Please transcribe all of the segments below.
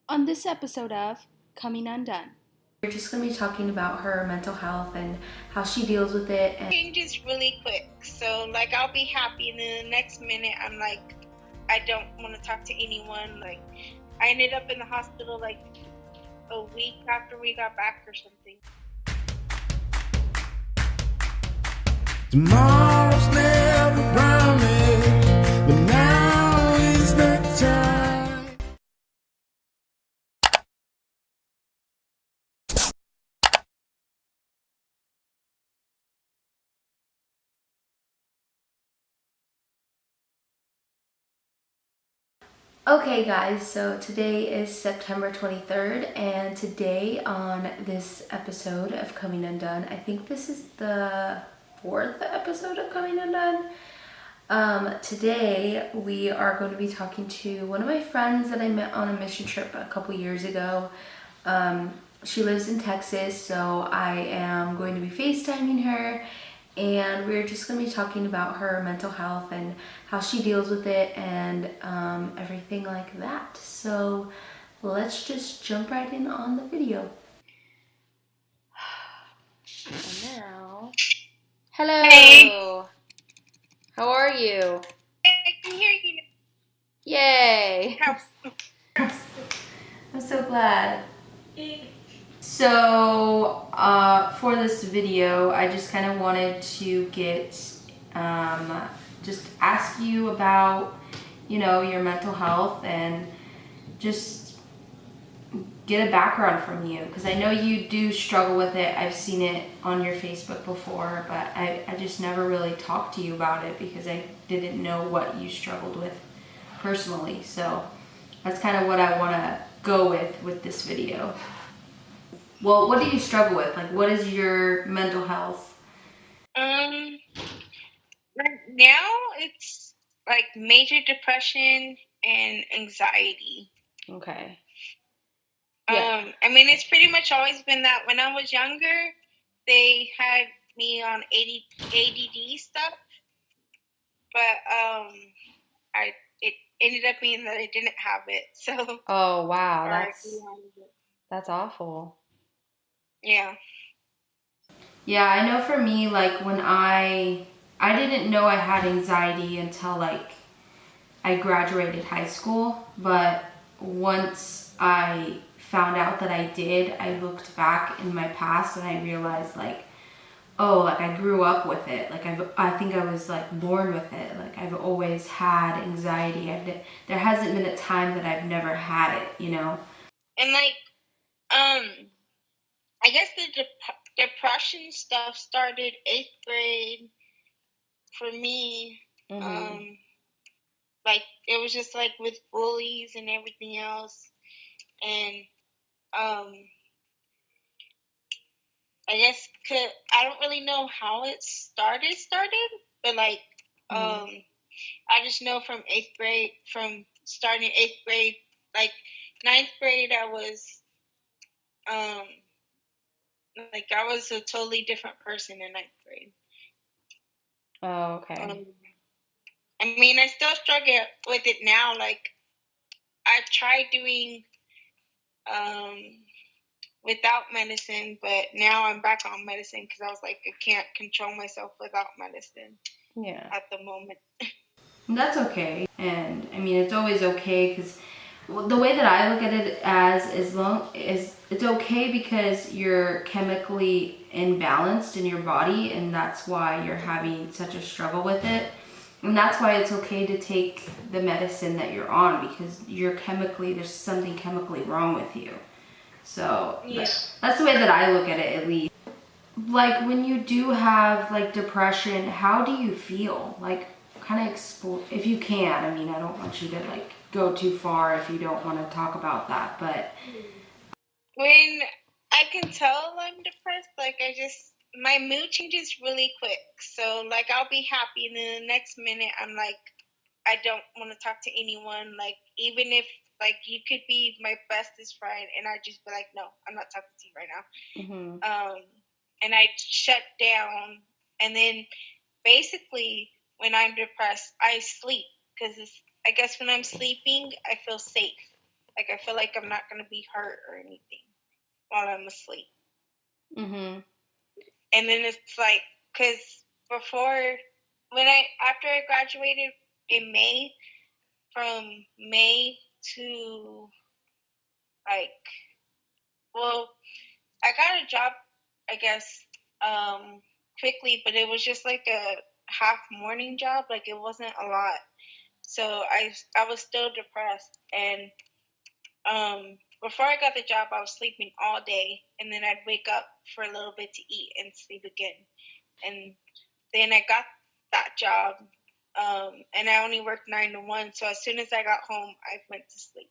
On this episode of Coming Undone. We're just going to be talking about her mental health and how she deals with it. And changes really quick. So like I'll be happy and then the next minute I'm like, I don't want to talk to anyone. Like I ended up in the hospital like a week after we got back or something. Tomorrow's never promised, but now is the time. okay, guys, so today is September 23rd, and today on this episode of Coming Undone, I think this is the fourth episode of Coming Undone. Today we are going to be talking to one of my friends that I met on a mission trip a couple years ago. She lives in Texas, so I am going to be FaceTiming her, and we're just going to be talking about her mental health and how she deals with it and everything like that. So let's just jump right in on the video. And now, hello. Hey. How are you? I can hear you. Yay! I'm so glad. So, for this video, I just kind of wanted to just ask you about, your mental health and just get a background from you. Because I know you do struggle with it. I've seen it on your Facebook before, but I just never really talked to you about it because I didn't know what you struggled with personally. So, that's kind of what I want to go with this video. Well, what do you struggle with? Like, what is your mental health? Right now it's like major depression and anxiety. Okay. Yeah. I mean it's pretty much always been that. When I was younger, they had me on ADD stuff, but it ended up being that I didn't have it. So Oh, wow. or That's awful. yeah. Yeah, I know for me, like, when I didn't know I had anxiety until, like, I graduated high school, but once I found out that I did, I looked back in my past and I realized, like, oh, like, I grew up with it. Like, I think I was, like, born with it. Like, I've always had anxiety. There hasn't been a time that I've never had it, And like I guess the depression stuff started 8th grade for me. Mm-hmm. Like it was just like with bullies and everything else, and um, I guess I don't really know how it started, but like I just know from 8th grade, from starting 8th grade, like 9th grade, I was like I was a totally different person in 9th grade. Oh, okay. I mean, I still struggle with it now. Like, I've tried doing without medicine, but now I'm back on medicine because I was like, I can't control myself without medicine. Yeah. At the moment. That's okay. And I mean, it's always okay because the way that I look at it as it's okay because you're chemically imbalanced in your body, and that's why you're having such a struggle with it. And that's why it's okay to take the medicine that you're on because there's something chemically wrong with you. So Yeah. that's the way that I look at it, at least. Like, when you do have, like, depression, how do you feel? Like, kind of explore, if you can. I mean, I don't want you to, like, go too far if you don't want to talk about that, but... When I can tell I'm depressed, like, my mood changes really quick. So, like, I'll be happy, and then the next minute I'm like, I don't want to talk to anyone. Like, even if, like, you could be my bestest friend, and I'd just be like, no, I'm not talking to you right now. Mm-hmm. And I shut down. And then basically, when I'm depressed, I sleep because I guess when I'm sleeping, I feel safe. Like, I feel like I'm not going to be hurt or anything while I'm asleep. Mm-hmm. And then it's like, because after I graduated in May, from May to, like, well, I got a job, I guess, quickly, but it was just like a half morning job. Like, it wasn't a lot. So I was still depressed. And before I got the job, I was sleeping all day, and then I'd wake up for a little bit to eat and sleep again. And then I got that job, and I only worked 9 to 1. So as soon as I got home, I went to sleep.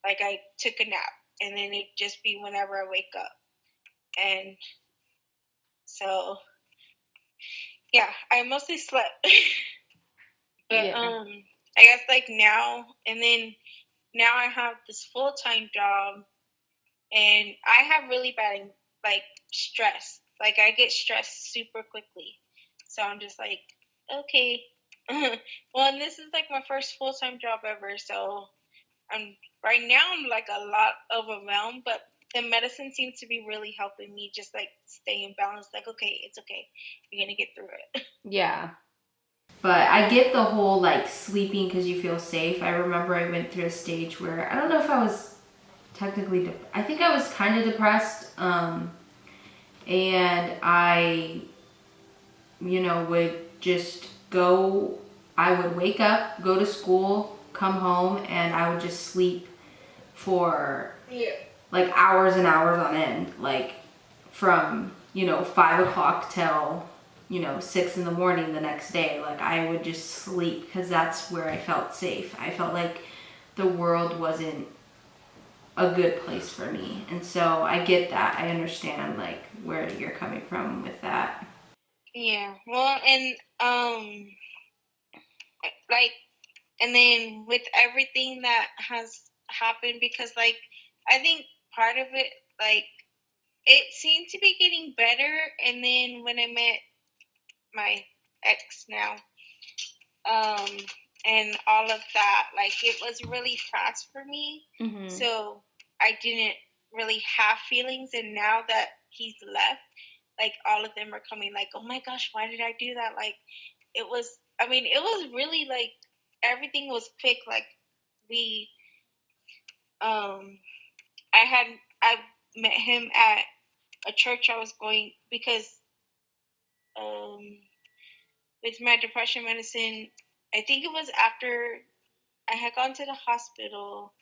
Like, I took a nap, and then it'd just be whenever I wake up. And so, yeah, I mostly slept. But Yeah. I guess like now, and then now I have this full-time job, and I have really bad like stress. Like, I get stressed super quickly. So I'm just like, okay. Well, and this is like my first full-time job ever, so right now I'm like a lot overwhelmed, but the medicine seems to be really helping me just like stay in balance. Like, okay, it's okay. You're gonna get through it. Yeah. But I get the whole like sleeping because you feel safe. I remember I went through a stage where I don't know if I was technically, I think I was kind of depressed. And I, would just go, I would wake up, go to school, come home, and I would just sleep for like hours and hours on end, like from 5 o'clock till 6 in the morning the next day. Like, I would just sleep because that's where I felt safe. I felt like the world wasn't a good place for me, and so I get that. I understand like where you're coming from with that. Yeah. Well, and like, and then with everything that has happened, because like I think part of it, like, it seemed to be getting better, and then when I met my ex now, and all of that, like, it was really fast for me. Mm-hmm. So I didn't really have feelings, and now that he's left, like, all of them are coming like, oh my gosh, why did I do that? Like, it was really like everything was quick. Like, we I met him at a church I was going, because with my depression medicine, I think it was after I had gone to the hospital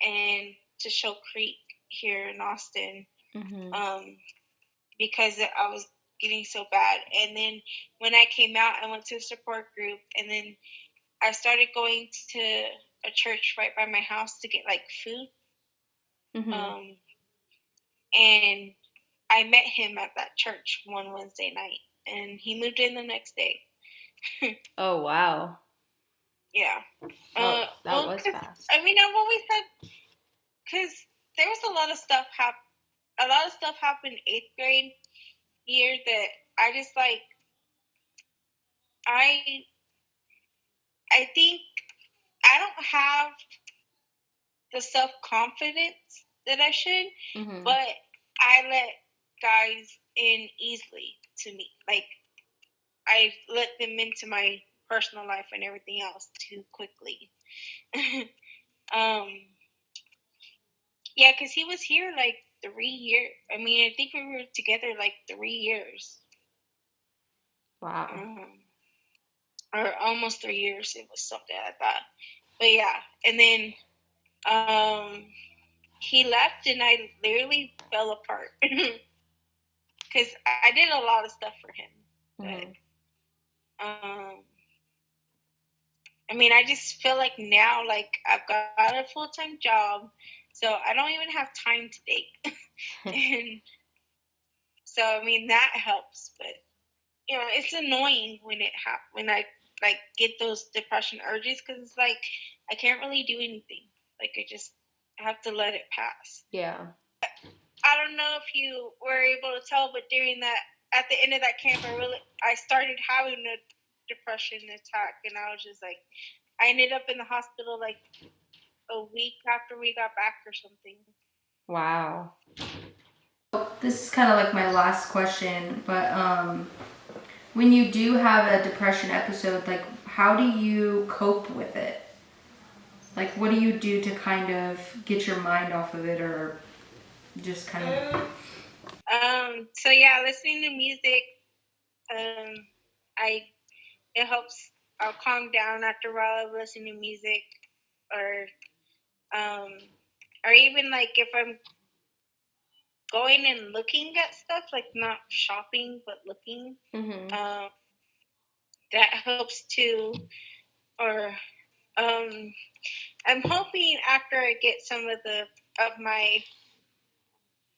and to Show Creek here in Austin, Mm-hmm. because I was getting so bad. And then when I came out, I went to a support group, and then I started going to a church right by my house to get like food. Mm-hmm. And I met him at that church one Wednesday night, and he moved in the next day. Oh wow. Yeah. That Well, was 'cause, fast. I mean, I've always had, because there was a lot of stuff happened 8th grade year that I just like. I think I don't have the self confidence that I should, Mm-hmm. but I let guys in easily to me. Like, I let them into my personal life and everything else too quickly. Yeah, because he was here like 3 years. I mean, I think we were together like 3 years. Wow. Or almost 3 years. It was something like that. But yeah, and then he left, and I literally fell apart because I did a lot of stuff for him. Mm-hmm. But I mean, I just feel like now, like, I've got a full-time job, so I don't even have time to date. And so, I mean, that helps, but it's annoying when I like get those depression urges, because it's like I can't really do anything. Like, I have to let it pass. Yeah. I don't know if you were able to tell, but at the end of that camp, I started having a depression attack, and I was just like, I ended up in the hospital like a week after we got back or something. Wow. This is kind of like my last question, but when you do have a depression episode, like how do you cope with it? Like what do you do to kind of get your mind off of it, or just kind of... So yeah, listening to music, it helps. I'll calm down after a while of listening to music, or even like if I'm going and looking at stuff, like not shopping but looking, that helps too. Or I'm hoping after I get some of my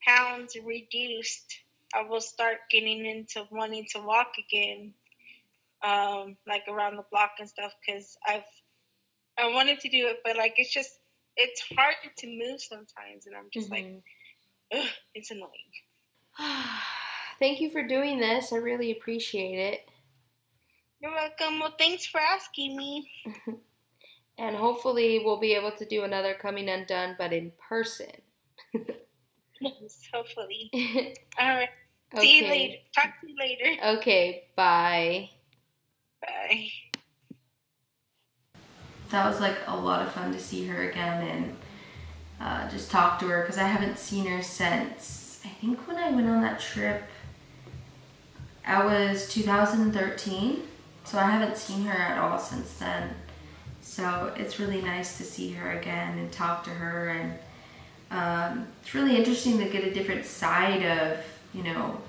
pounds reduced, I will start getting into wanting to walk again, like around the block and stuff, because I wanted to do it, but like it's hard to move sometimes, and I'm just like, ugh, it's annoying. Thank you for doing this. I really appreciate it. You're welcome. Well, thanks for asking me. And hopefully we'll be able to do another Coming Undone, but in person. Yes, hopefully. All right. Okay. See you later. Talk to you later. Okay, bye. Bye. That was like a lot of fun to see her again and just talk to her, because I haven't seen her since, I think when I went on that trip, I was 2013, so I haven't seen her at all since then. So it's really nice to see her again and talk to her, and it's really interesting to get a different side of, you know,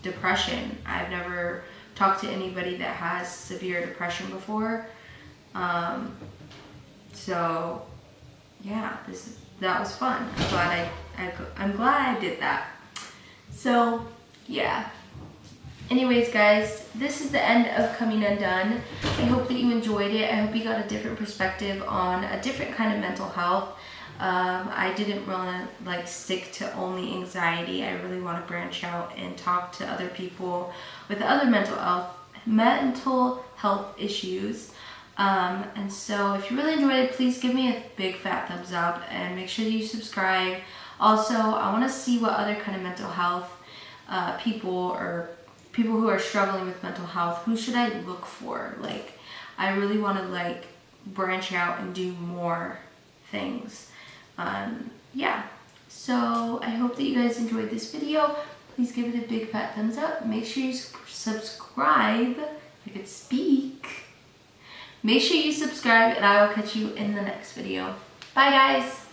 depression. I've never talked to anybody that has severe depression before. So yeah, that was fun. I'm glad I did that. So yeah. Anyways, guys, this is the end of Coming Undone. I hope that you enjoyed it. I hope you got a different perspective on a different kind of mental health. I didn't want to like stick to only anxiety. I really want to branch out and talk to other people with other mental health issues. And so if you really enjoyed it, please give me a big fat thumbs up and make sure that you subscribe. Also, I want to see what other kind of mental health people, or people who are struggling with mental health, who should I look for? Like, I really want to like branch out and do more things. Yeah, so I hope that you guys enjoyed this video. Please give it a big fat thumbs up. Make sure you subscribe. If I could speak. Make sure you subscribe, and I will catch you in the next video. Bye, guys.